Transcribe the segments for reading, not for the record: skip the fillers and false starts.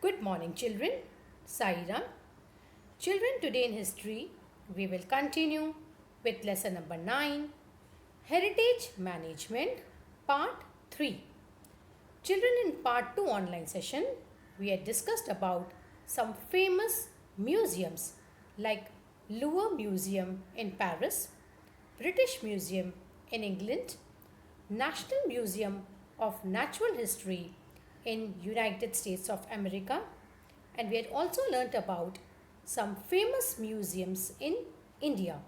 Good morning, children. Saira. Children, today in history, we will continue with lesson number 9, Heritage Management, part 3. Children, in part 2 online session, we had discussed about some famous museums like Louvre Museum in Paris, British Museum in England, National Museum of Natural History in United States of America, and we had also learnt about some famous museums in India.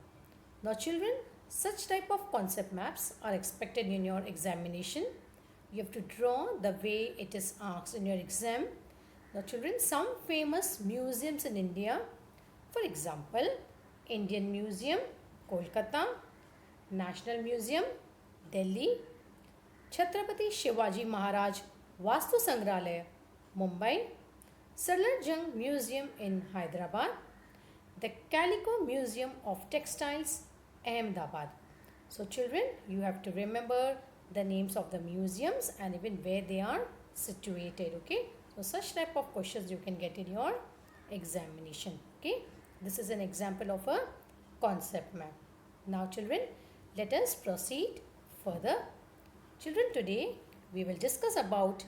Now children, such type of concept maps are expected in your examination. You have to draw the way it is asked in your exam. Now children, some famous museums in India, for example, Indian Museum, Kolkata, National Museum, Delhi, Chhatrapati Shivaji Maharaj Vastu Sangrahalaya, Mumbai, Salarjung Museum in Hyderabad, the Calico Museum of Textiles, Ahmedabad. So children, you have to remember the names of the museums and even where they are situated. Okay. So such type of questions you can get in your examination. Okay. This is an example of a concept map. Now children, let us proceed further. Children, today we will discuss about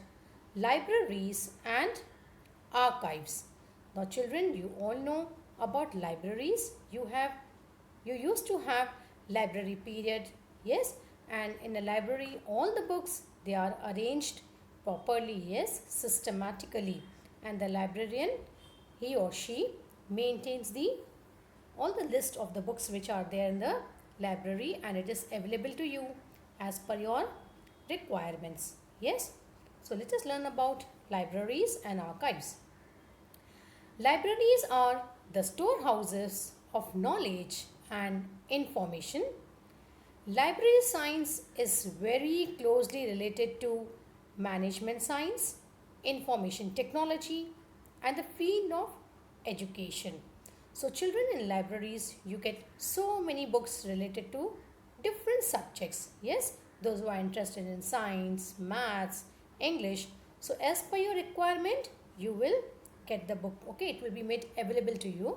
libraries and archives. Now children, you all know about libraries. You used to have library period, yes, and in a library all the books, they are arranged properly, yes, systematically, and the librarian, he or she maintains all the list of the books which are there in the library, and it is available to you as per your requirements. Yes. So let us learn about libraries and archives. Libraries are the storehouses of knowledge and information. Library science is very closely related to management science, information technology, and the field of education. So children, in libraries you get so many books related to different subjects. Yes, those who are interested in science, maths, English. So as per your requirement, you will get the book. Okay, it will be made available to you.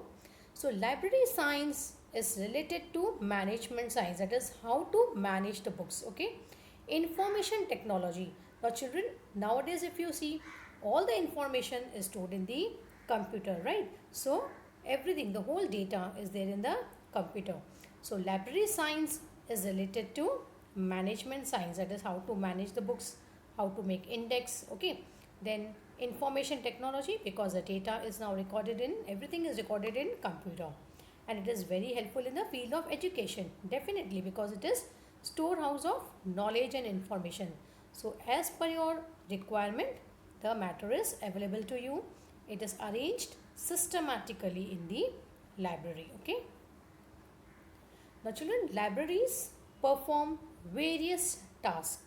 So library science is related to management science, that is how to manage the books. Okay, information technology. Now children, nowadays if you see, all the information is stored in the computer, right? So everything, the whole data is there in the computer. So library science is related to management science, that is how to manage the books, how to make index. Okay, then information technology, because the data is now recorded in, everything is recorded in computer, and it is very helpful in the field of education, definitely, because it is storehouse of knowledge and information. So as per your requirement, the matter is available to you. It is arranged systematically in the library. Okay. Now children, libraries perform various tasks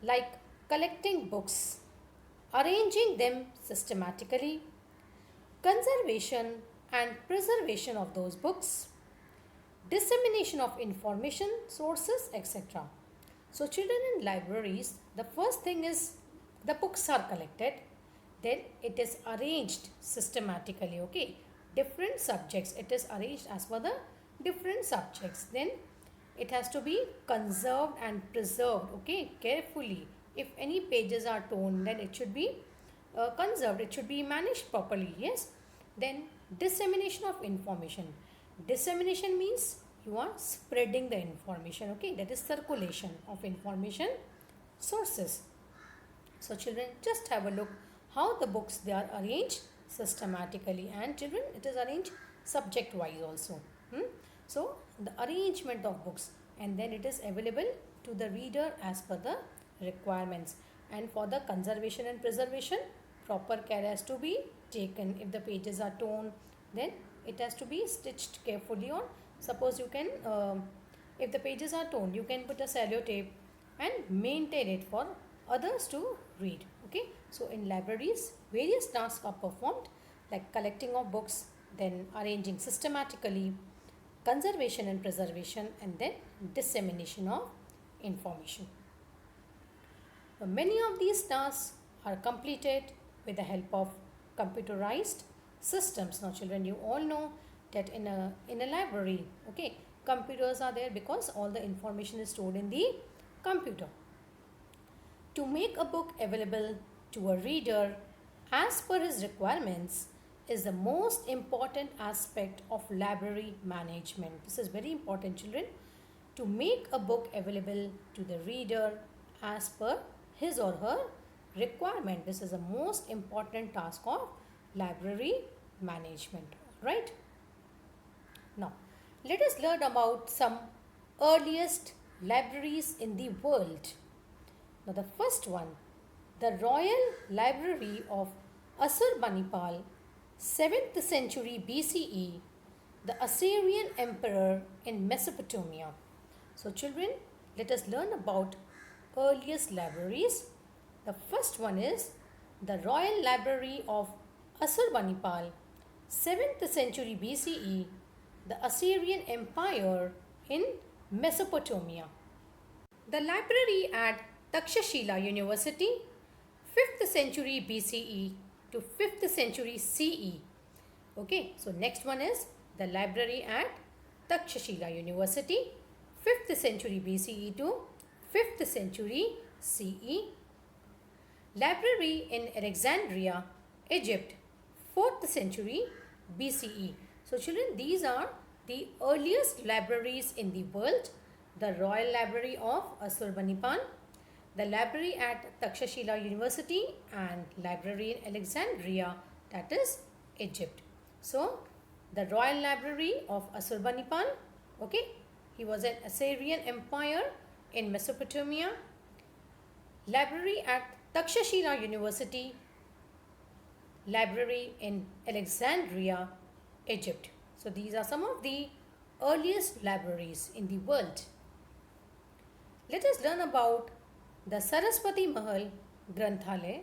like collecting books, arranging them systematically, conservation and preservation of those books, dissemination of information sources, etc. So children, in libraries, the first thing is the books are collected, then it is arranged systematically. Okay, different subjects, it is arranged as per the different subjects. Then it has to be conserved and preserved, okay, carefully. If any pages are torn, then it should be conserved, it should be managed properly. Yes. Then dissemination of information. Dissemination means you are spreading the information. Okay, that is circulation of information sources. So children, just have a look how the books, they are arranged systematically, and children, it is arranged subject wise also. So the arrangement of books, and then it is available to the reader as per the requirements. And for the conservation and preservation, proper care has to be taken. If the pages are torn, then it has to be stitched carefully on. Suppose you can, if the pages are torn, you can put a sellotape and maintain it for others to read. Okay, so in libraries, various tasks are performed like collecting of books, then arranging systematically, conservation and preservation, and then dissemination of information. Many of these tasks are completed with the help of computerized systems. Now children, you all know that in a library, okay, computers are there because all the information is stored in the computer. To make a book available to a reader as per his requirements is the most important aspect of library management. This is very important, children. To make a book available to the reader as per his or her requirement. This is the most important task of library management, right? Now, let us learn about some earliest libraries in the world. Now, the first one, the Royal Library of Assurbanipal, 7th century BCE, the Assyrian Emperor in Mesopotamia. So, children, let us learn about earliest libraries. The first one is the Royal Library of Assurbanipal, 7th century BCE, the Assyrian Empire in Mesopotamia. The library at Takshashila University, 5th century BCE to 5th century CE. Okay, so next one is the library at Takshashila University, 5th century BCE to 5th century CE. Library in Alexandria, Egypt, 4th century BCE. So children, these are the earliest libraries in the world. The Royal Library of Assurbanipal, the library at Takshashila University, and library in Alexandria, that is Egypt. So the Royal Library of Assurbanipal, okay, he was an Assyrian Empire in Mesopotamia. Library at Takshashila University, library in Alexandria, Egypt. So these are some of the earliest libraries in the world. Let us learn about the Saraswati Mahal Granthalaya.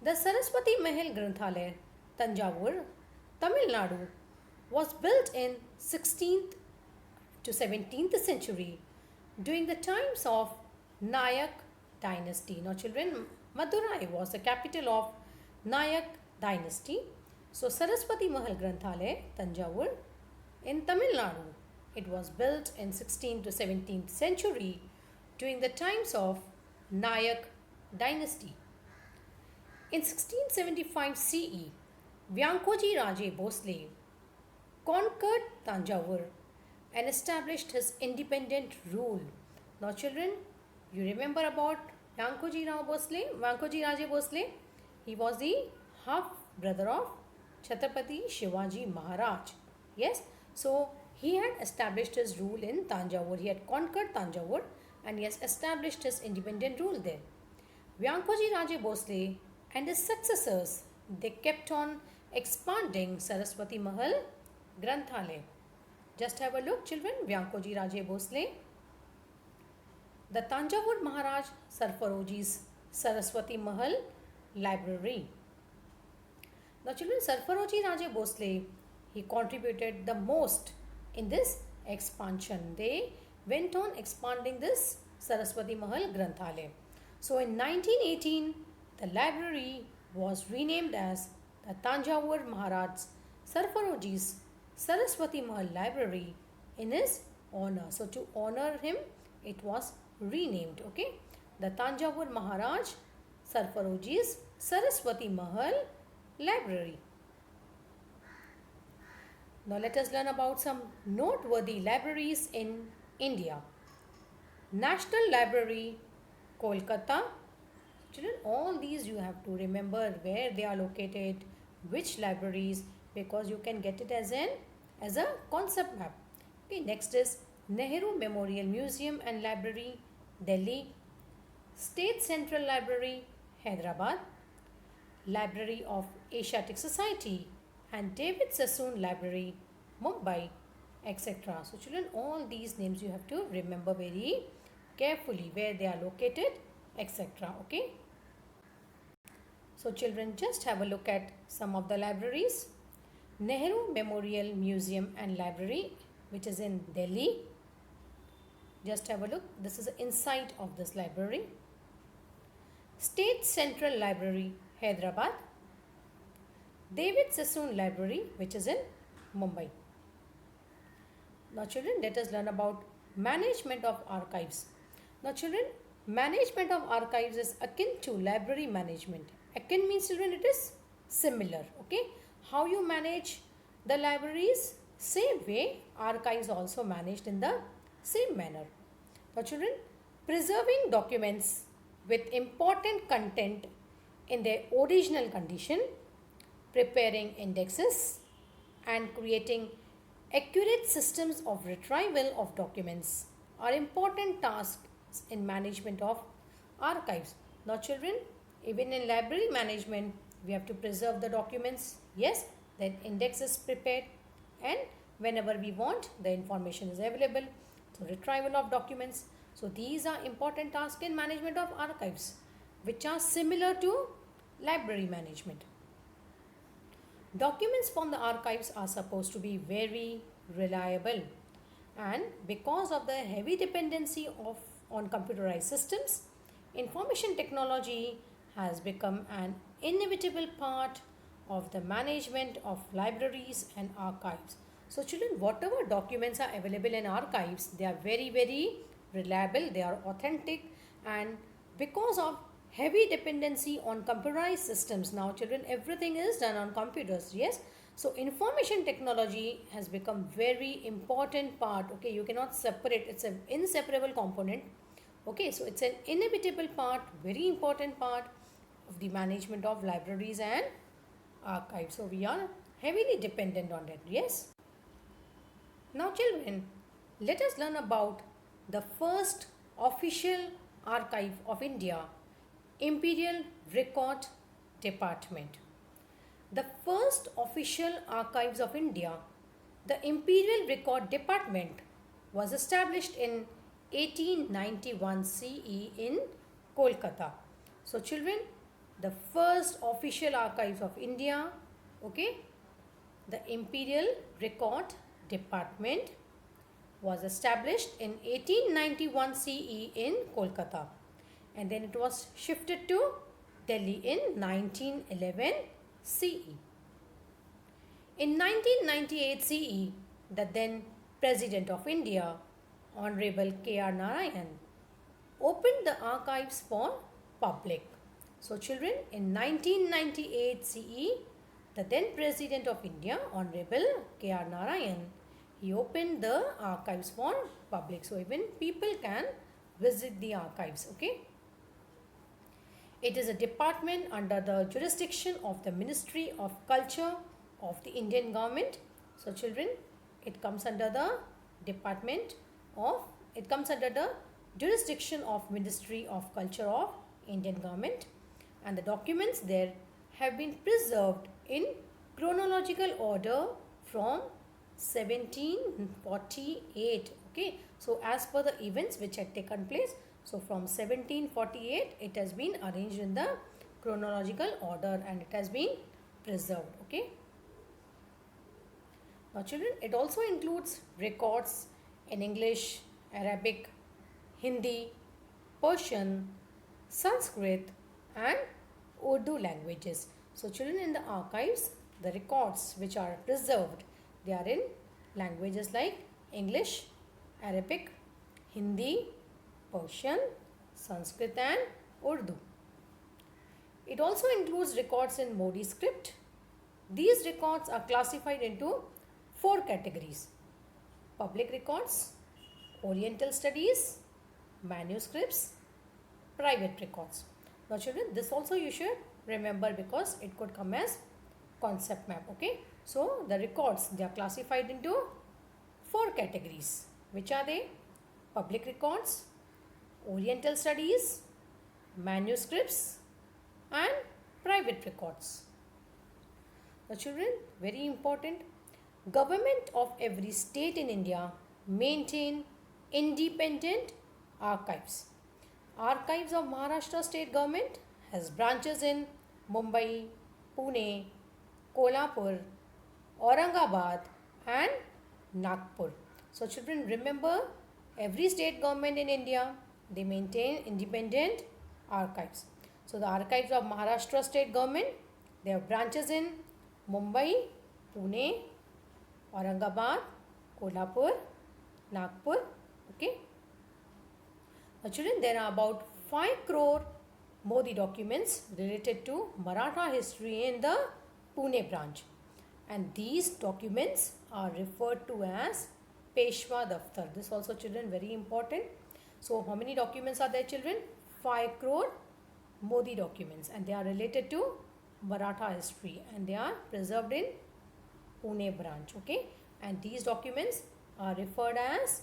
The Saraswati Mahal Granthalaya, Tanjavur, Tamil Nadu, was built in 16th to 17th century during the times of Nayak dynasty. Now children, Madurai was the capital of Nayak dynasty. So Saraswati Mahal Granthalaya, Tanjavur in Tamil Nadu, it was built in 16th to 17th century during the times of Nayak dynasty. In 1675 CE, Vyankoji Raje Bhosle conquered Tanjavur and established his independent rule. Now children, you remember about Vyankoji Raje Bhosle? He was the half brother of Chhatrapati Shivaji Maharaj. Yes, so he had established his rule in Tanjavur. He had conquered Tanjavur and he has established his independent rule there. Vyankoji Raje Bhosle and his successors, they kept on expanding Saraswati Mahal Granthalaya. Just have a look, children. Vyankoji Raje Bhosle, the Tanjavur Maharaj Sarfaroji's Saraswati Mahal Library. Now children, Sarfaroji Raje Bhosle, he contributed the most in this expansion. They went on expanding this Saraswati Mahal Granthalaya. So in 1918, the library was renamed as the Tanjavur Maharaj Sarfaroji's Saraswati Mahal Library in his honor. So to honor him, it was renamed. Okay, the Tanjavur Maharaj Sarfaroji's Saraswati Mahal Library. Now let us learn about some noteworthy libraries in India. National Library, Kolkata. Children, all these you have to remember where they are located, which libraries, because you can get it as a concept map. Okay, next is Nehru Memorial Museum and Library, Delhi. State Central Library, Hyderabad. Library of Asiatic Society and David Sassoon Library, Mumbai, etc. So children, all these names you have to remember very carefully where they are located, etc. Okay. So children, just have a look at some of the libraries. Nehru Memorial Museum and Library, which is in Delhi. Just have a look. This is the inside of this library. State Central Library, Hyderabad. David Sassoon Library, which is in Mumbai. Now children, let us learn about management of archives. Now children, management of archives is akin to library management. Akin means children it is similar. Okay, how you manage the libraries? Same way archives also managed in the same manner. Now children, preserving documents with important content in their original condition, preparing indexes and creating accurate systems of retrieval of documents are important tasks in management of archives. Now children, even in library management, we have to preserve the documents. Yes, then index is prepared and whenever we want, the information is available. So retrieval of documents. So these are important tasks in management of archives, which are similar to library management. Documents from the archives are supposed to be very reliable, and because of the heavy dependency on computerized systems, information technology has become an inevitable part of the management of libraries and archives. So children, whatever documents are available in archives, they are very reliable, they are authentic, and because of heavy dependency on computerized systems, now children, everything is done on computers. Yes, so information technology has become very important part. Okay, you cannot separate, it's an inseparable component. Okay, so it's an inevitable part, very important part of the management of libraries and archives. So we are heavily dependent on that. Yes. Now children, let us learn about the first official archive of India, Imperial Record Department. The first official archives of India, the Imperial Record Department, was established in 1891 CE in Kolkata. So children, the first official archives of India, okay, the Imperial Record Department was established in 1891 CE in Kolkata, and then it was shifted to Delhi in 1911 CE. In 1998 CE, the then President of India, Honorable K.R. Narayan, opened the archives for public. So children, in 1998 CE, the then President of India, Honorable K.R. Narayan, he opened the archives for public. So even people can visit the archives. Okay. It is a department under the jurisdiction of the Ministry of Culture of the Indian government. So children, it comes under the jurisdiction of Ministry of Culture of Indian government, and the documents there have been preserved in chronological order from 1748. Okay, so as per the events which had taken place, so from 1748 it has been arranged in the chronological order and it has been preserved. Okay. Now children, it also includes records in English, Arabic, Hindi, Persian, Sanskrit and Urdu languages. So children, in the archives, the records which are preserved, they are in languages like English, Arabic, Hindi, Persian, Sanskrit and Urdu. It also includes records in Modi script. These records are classified into 4 categories: public records, Oriental studies, manuscripts, private records. Now children, this also you should remember because it could come as concept map. Okay, so the records, they are classified into 4 categories. Which are they? Public records, Oriental studies, manuscripts and private records. Now children, very important, government of every state in India maintain independent archives. Archives of Maharashtra state government has branches in Mumbai, Pune, Kolhapur, Aurangabad and Nagpur. So children, remember, every state government in India, they maintain independent archives. So the archives of Maharashtra state government, they have branches in Mumbai, Pune, Aurangabad, Kolhapur, Nagpur. Okay. Now children, there are about 5 crore Modi documents related to Maratha history in the Pune branch. And these documents are referred to as Peshwa Daftar. This also children very important. So how many documents are there children? 5 crore Modi documents, and they are related to Maratha history and they are preserved in Pune branch. Okay, and these documents are referred as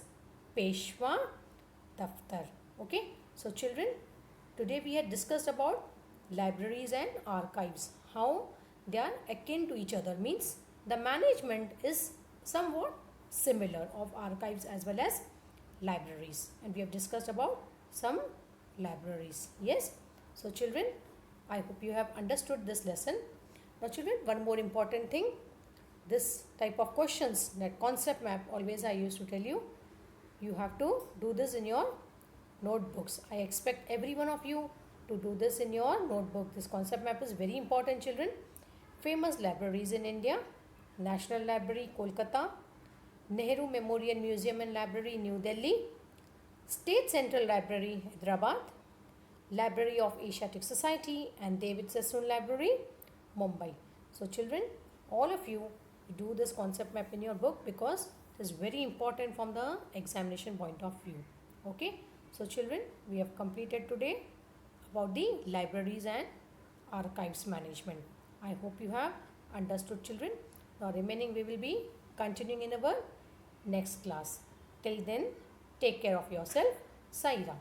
Peshwa Daftar. Okay, so children, today we had discussed about libraries and archives, how they are akin to each other, means the management is somewhat similar of archives as well as libraries, and we have discussed about some libraries. Yes, so children, I hope you have understood this lesson. Now children, one more important thing, this type of questions, that concept map, always I used to tell you, you have to do this in your notebooks. I expect every one of you to do this in your notebook. This concept map is very important children. Famous libraries in India: National Library, Kolkata; Nehru Memorial Museum and Library, New Delhi; State Central Library, Hyderabad; Library of Asiatic Society and David Sassoon Library, Mumbai. So children, all of you do this concept map in your book because it is very important from the examination point of view. Okay. So children, we have completed today about the libraries and archives management. I hope you have understood children. Now remaining we will be continuing in our next class. Till then, take care of yourself. Sai Ram.